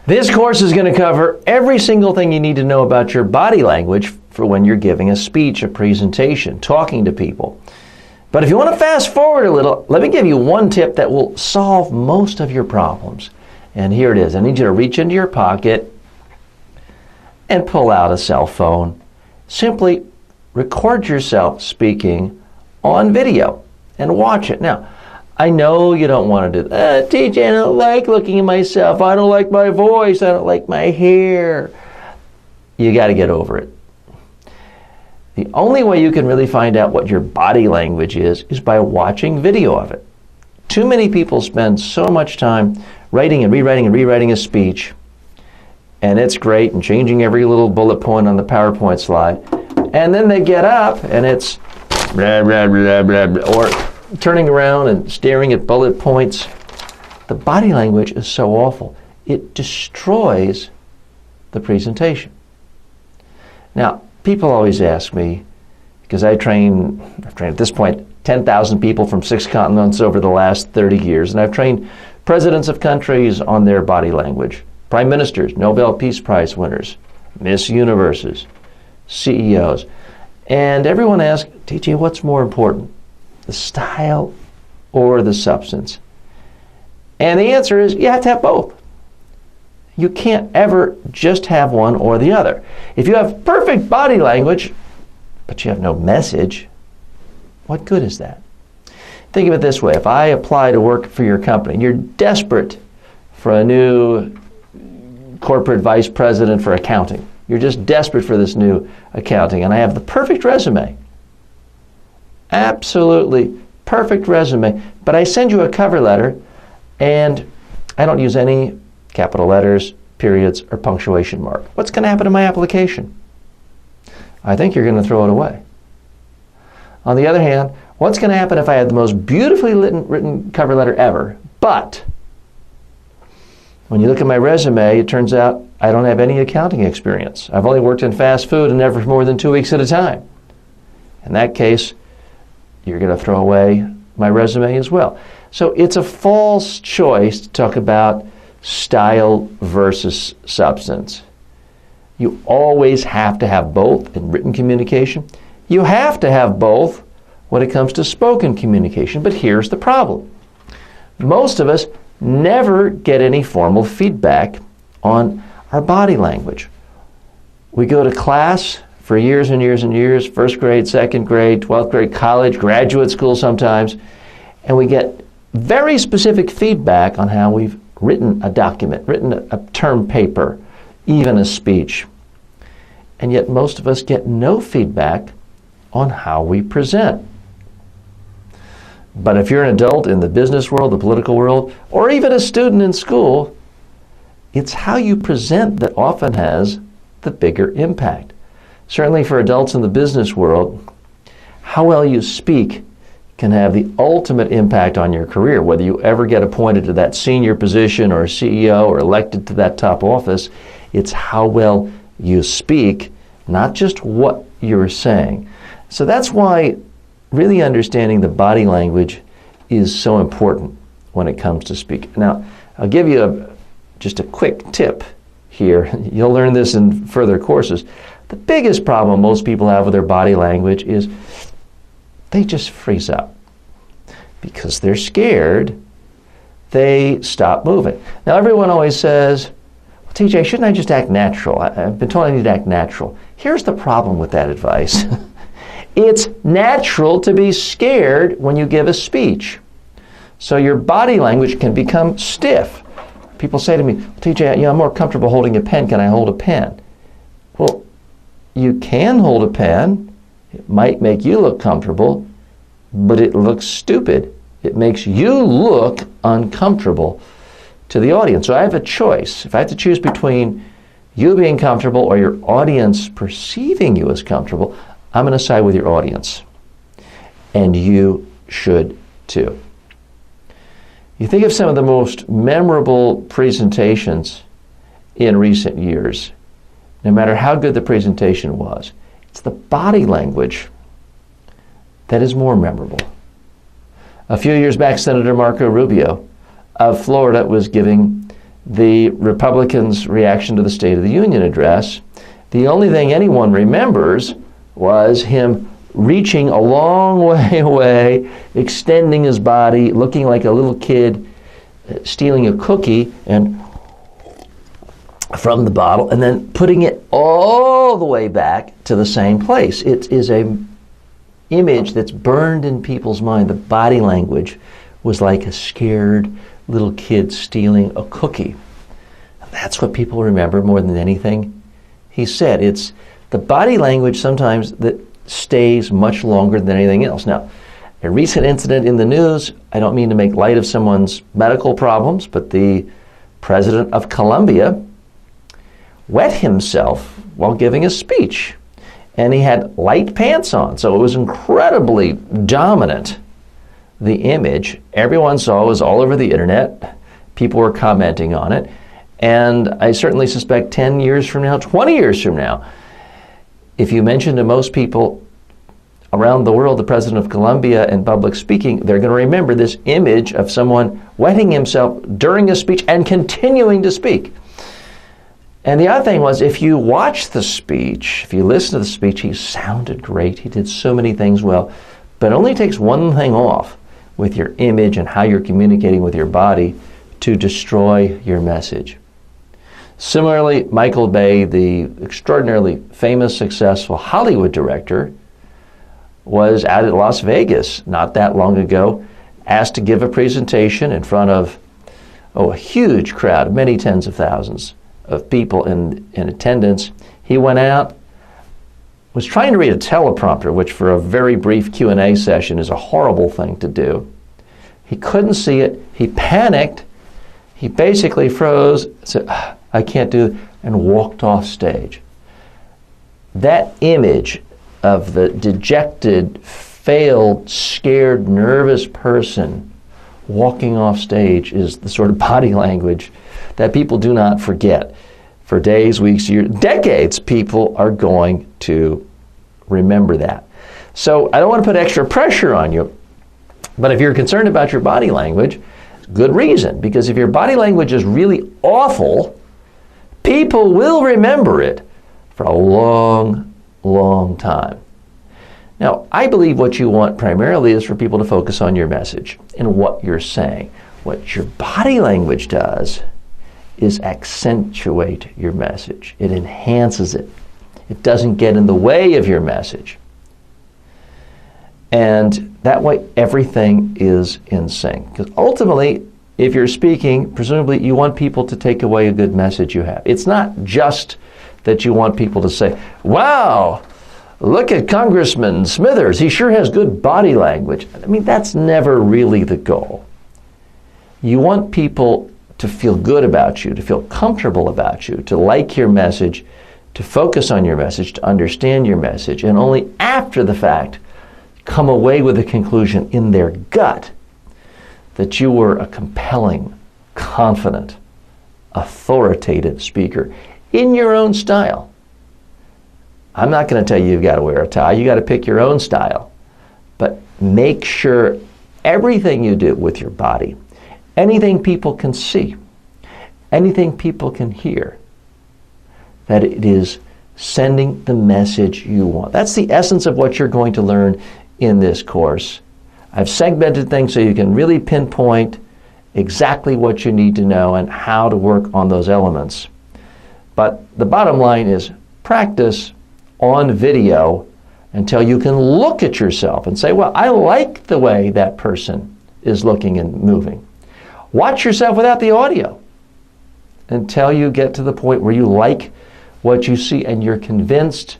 This course is going to cover every single thing you need to know about your body language for when you're giving a speech, a presentation, talking to people. But if you want to fast forward a little, let me give you one tip that will solve most of your problems. And here it is. I need you to reach into your pocket and pull out a cell phone. Simply record yourself speaking on video and watch it. Now, I know you don't want to do that. TJ, I don't like looking at myself. I don't like my voice. I don't like my hair. You got to get over it. The only way you can really find out what your body language is by watching video of it. Too many people spend so much time writing and rewriting a speech, and it's great, and changing every little bullet point on the PowerPoint slide, and then they get up and it's blah, blah, blah, blah, blah, or turning around and staring at bullet points. The body language is so awful. It destroys the presentation. Now, people always ask me, because I've trained at this point 10,000 people from 6 continents over the last 30 years, and I've trained presidents of countries on their body language, prime ministers, Nobel Peace Prize winners, Miss Universes, CEOs. And everyone asks, TJ, what's more important, the style or the substance? And the answer is you have to have both. You can't ever just have one or the other. If you have perfect body language, but you have no message, what good is that? Think of it this way. If I apply to work for your company, and you're desperate for a new corporate vice president for accounting. You're just desperate for this new accounting, and I have the perfect resume. Absolutely perfect resume. But I send you a cover letter, and I don't use any capital letters, periods, or punctuation mark. What's going to happen to my application? I think you're going to throw it away. On the other hand, what's going to happen if I had the most beautifully written cover letter ever, but when you look at my resume, it turns out I don't have any accounting experience. I've only worked in fast food and never for more than 2 weeks at a time. In that case, you're going to throw away my resume as well. So it's a false choice to talk about style versus substance. You always have to have both in written communication. You have to have both when it comes to spoken communication. But here's the problem. Most of us never get any formal feedback on our body language. We go to class for years and years and years, first grade, second grade, 12th grade, college, graduate school sometimes, and we get very specific feedback on how we've written a document, written a term paper, even a speech. And yet most of us get no feedback on how we present. But if you're an adult in the business world, the political world, or even a student in school, it's how you present that often has the bigger impact. Certainly for adults in the business world, how well you speak can have the ultimate impact on your career. Whether you ever get appointed to that senior position or CEO or elected to that top office, it's how well you speak, not just what you're saying. So that's why really understanding the body language is so important when it comes to speaking. Now, I'll give you just a quick tip here. You'll learn this in further courses. The biggest problem most people have with their body language is they just freeze up. Because they're scared, they stop moving. Now, everyone always says, well, TJ, shouldn't I just act natural? I've been told I need to act natural. Here's the problem with that advice. It's natural to be scared when you give a speech. So your body language can become stiff. People say to me, well, TJ, I'm more comfortable holding a pen. Can I hold a pen? Well, you can hold a pen. It might make you look comfortable, but it looks stupid. It makes you look uncomfortable to the audience. So I have a choice. If I have to choose between you being comfortable or your audience perceiving you as comfortable, I'm going to side with your audience. And you should too. You think of some of the most memorable presentations in recent years, no matter how good the presentation was, it's the body language that is more memorable. A few years back, Senator Marco Rubio of Florida was giving the Republicans' reaction to the State of the Union address, the only thing anyone remembers was him reaching a long way away, extending his body, looking like a little kid, stealing a cookie and from the bottle, and then putting it all the way back to the same place. It is an image that's burned in people's mind. The body language was like a scared little kid stealing a cookie. That's what people remember more than anything he said. It's the body language sometimes that stays much longer than anything else. Now, a recent incident in the news, I don't mean to make light of someone's medical problems, but the president of Colombia wet himself while giving a speech. And he had light pants on, so it was incredibly dominant. The image everyone saw was all over the internet. People were commenting on it. And I certainly suspect 10 years from now, 20 years from now, if you mention to most people around the world the president of Colombia and public speaking, they're going to remember this image of someone wetting himself during a speech and continuing to speak. And the other thing was, if you watch the speech, if you listen to the speech, he sounded great. He did so many things well. But it only takes one thing off with your image and how you're communicating with your body to destroy your message. Similarly, Michael Bay, the extraordinarily famous, successful Hollywood director, was out at Las Vegas not that long ago, asked to give a presentation in front of a huge crowd, many tens of thousands of people in attendance. He went out, was trying to read a teleprompter, which for a very brief Q&A session is a horrible thing to do. He couldn't see it. He panicked. He basically froze, said, I can't do it, and walked off stage. That image of the dejected, failed, scared, nervous person walking off stage is the sort of body language that people do not forget. For days, weeks, years, decades, people are going to remember that. So I don't want to put extra pressure on you, but if you're concerned about your body language, good reason, because if your body language is really awful, people will remember it for a long, long time. Now, I believe what you want primarily is for people to focus on your message and what you're saying. What your body language does is accentuate your message. It enhances it. It doesn't get in the way of your message. And that way, everything is in sync. Because ultimately, if you're speaking, presumably you want people to take away a good message you have. It's not just that you want people to say, wow, look at Congressman Smithers, he sure has good body language. I mean, that's never really the goal. You want people to feel good about you, to feel comfortable about you, to like your message, to focus on your message, to understand your message, and only after the fact come away with a conclusion in their gut that you were a compelling, confident, authoritative speaker in your own style. I'm not going to tell you you've got to wear a tie. You got to pick your own style. But make sure everything you do with your body, anything people can see, anything people can hear, that it is sending the message you want. That's the essence of what you're going to learn in this course. I've segmented things so you can really pinpoint exactly what you need to know and how to work on those elements. But the bottom line is practice on video until you can look at yourself and say, well, I like the way that person is looking and moving. Watch yourself without the audio until you get to the point where you like what you see and you're convinced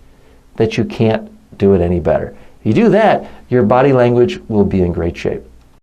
that you can't do it any better. If you do that, your body language will be in great shape.